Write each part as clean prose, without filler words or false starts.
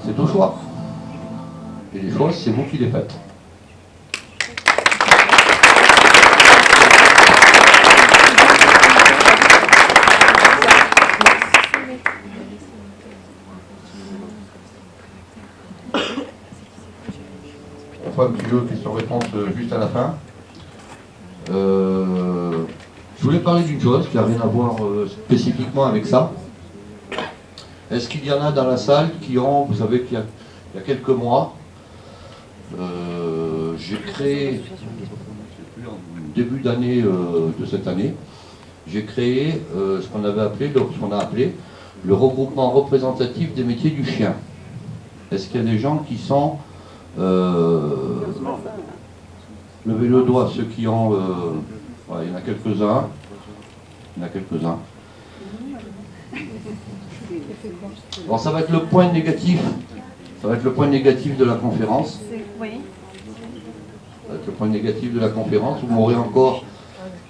C'est au choix. Et les choses, c'est vous qui les faites. On fera un petit jeu question-réponse juste à la fin. Je voulais parler d'une chose qui n'a rien à voir spécifiquement avec ça. Est-ce qu'il y en a dans la salle qui ont, vous savez qu'il y a quelques mois, j'ai créé, au début d'année de cette année, j'ai créé ce qu'on a appelé le regroupement représentatif des métiers du chien. Est-ce qu'il y a des gens qui sont... levez le doigt, ceux qui ont... ouais, il y en a quelques-uns. Il y en a quelques-uns. Bon, ça va être le point négatif. Ça va être le point négatif de la conférence. Oui. Ça va être le point négatif de la conférence. Vous m'aurez encore,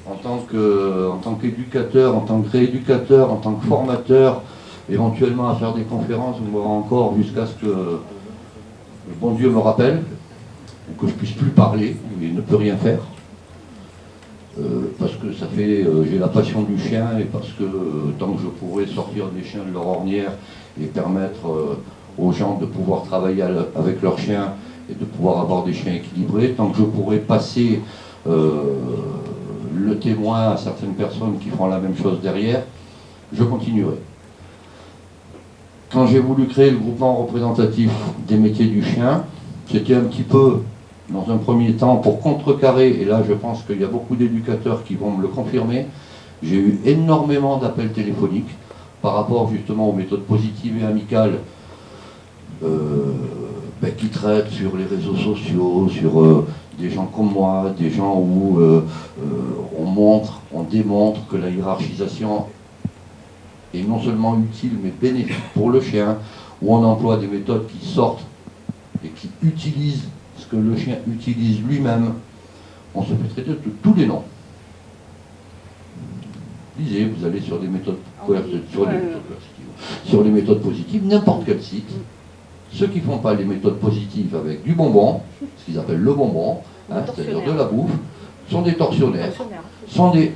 en tant qu'éducateur, en tant que rééducateur, en tant que formateur, éventuellement à faire des conférences, vous m'aurez encore jusqu'à ce que le bon Dieu me rappelle, ou que je puisse plus parler, et ne peut rien faire. Parce que ça fait, j'ai la passion du chien, et parce que tant que je pourrai sortir des chiens de leur ornière et permettre aux gens de pouvoir travailler avec leurs chiens et de pouvoir avoir des chiens équilibrés, tant que je pourrai passer le témoin à certaines personnes qui feront la même chose derrière, je continuerai. Quand j'ai voulu créer le groupement représentatif des métiers du chien, c'était un petit peu, dans un premier temps, pour contrecarrer, et là je pense qu'il y a beaucoup d'éducateurs qui vont me le confirmer, j'ai eu énormément d'appels téléphoniques par rapport justement aux méthodes positives et amicales qui traitent sur les réseaux sociaux, sur des gens comme moi, des gens où on démontre que la hiérarchisation est non seulement utile mais bénéfique pour le chien, où on emploie des méthodes qui sortent et qui utilisent ce que le chien utilise lui-même. On se fait traiter de tous les noms. Lisez, vous allez sur des méthodes sur les méthodes positives, n'importe quel site. Ceux qui ne font pas les méthodes positives avec du bonbon, ce qu'ils appellent le bonbon, hein, c'est-à-dire de la bouffe, sont des tortionnaires. Sont des...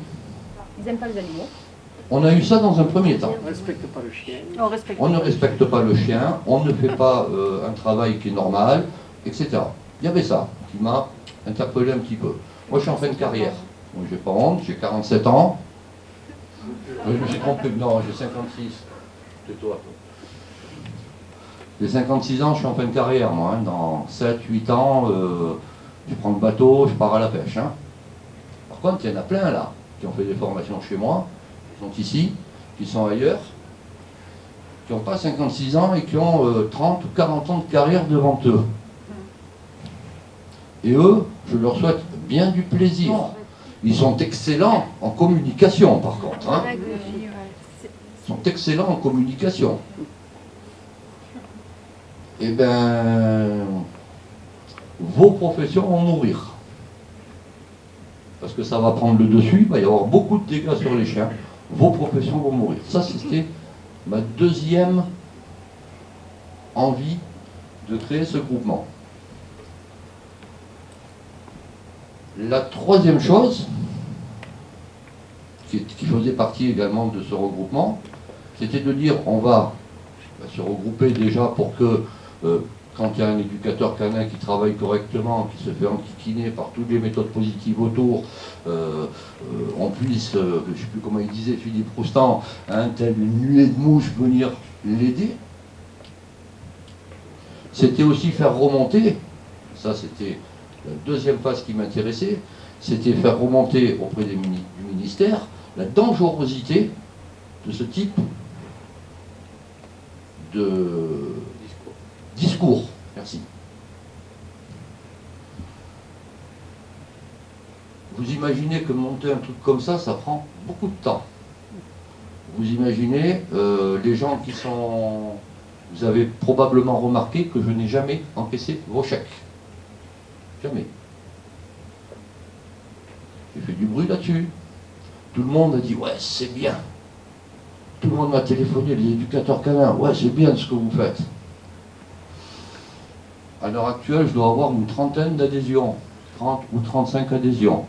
Ils n'aiment pas les animaux. On a eu ça dans un premier temps. On ne respecte pas le chien. On ne respecte pas le chien, on ne fait pas un travail qui est normal, etc. Il y avait ça qui m'a interpellé un petit peu. Moi je suis en fin de carrière. Donc j'ai pas honte, j'ai 47 ans. Je me suis trompé, non, j'ai 56. C'est toi. J'ai 56 ans, je suis en fin de carrière, moi. Hein. Dans 7-8 ans, je prends le bateau, je pars à la pêche. Hein. Par contre, il y en a plein là, qui ont fait des formations chez moi, qui sont ici, qui sont ailleurs, qui n'ont pas 56 ans et qui ont 30 ou 40 ans de carrière devant eux. Et eux, je leur souhaite bien du plaisir. Ils sont excellents en communication, par contre. Hein. Ils sont excellents en communication. Eh bien, vos professions vont mourir. Parce que ça va prendre le dessus, il va y avoir beaucoup de dégâts sur les chiens. Vos professions vont mourir. Ça, c'était ma deuxième envie de créer ce groupement. La troisième chose, qui faisait partie également de ce regroupement, c'était de dire on va se regrouper déjà pour que quand il y a un éducateur canin qui travaille correctement, qui se fait enquiquiner par toutes les méthodes positives autour, on puisse, je ne sais plus comment il disait Philippe Roustan, hein, telle une nuée de mouches venir l'aider. C'était aussi faire remonter, ça c'était la deuxième phase qui m'intéressait, c'était faire remonter auprès du ministère la dangerosité de ce type de discours. Merci. Vous imaginez que monter un truc comme ça, ça prend beaucoup de temps. Vous imaginez les gens qui sont... Vous avez probablement remarqué que je n'ai jamais encaissé vos chèques. Jamais. J'ai fait du bruit là-dessus. Tout le monde a dit, ouais, c'est bien. Tout le monde m'a téléphoné, les éducateurs canins, ouais, c'est bien ce que vous faites. À l'heure actuelle, je dois avoir une trentaine d'adhésions, 30 ou 35 adhésions.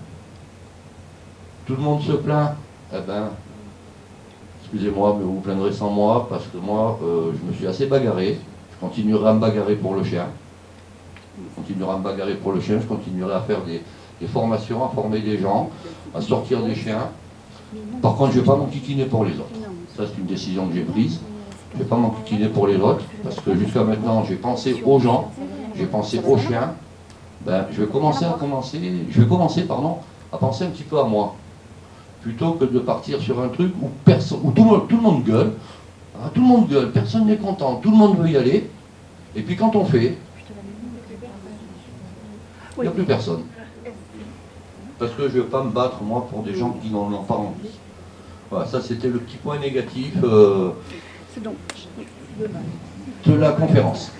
Tout le monde se plaint. Eh ben, excusez-moi, mais vous vous plaindrez sans moi, parce que moi, je me suis assez bagarré. Je continuerai à me bagarrer pour le chien. Je continuerai à me bagarrer pour le chien, je continuerai à faire des formations, à former des gens, à sortir des chiens. Par contre, je ne vais pas m'enquiquiner pour les autres. Ça, c'est une décision que j'ai prise. Je ne vais pas m'enquiquiner pour les autres, parce que jusqu'à maintenant, j'ai pensé aux gens, j'ai pensé aux chiens. Ben, je vais commencer à penser un petit peu à moi. Plutôt que de partir sur un truc où, où tout le monde gueule. Hein, tout le monde gueule, personne n'est content, tout le monde veut y aller. Et puis quand on fait, il n'y a plus personne. Parce que je ne vais pas me battre, moi, pour des gens qui n'en ont pas envie. Voilà, ça c'était le petit point négatif de la conférence.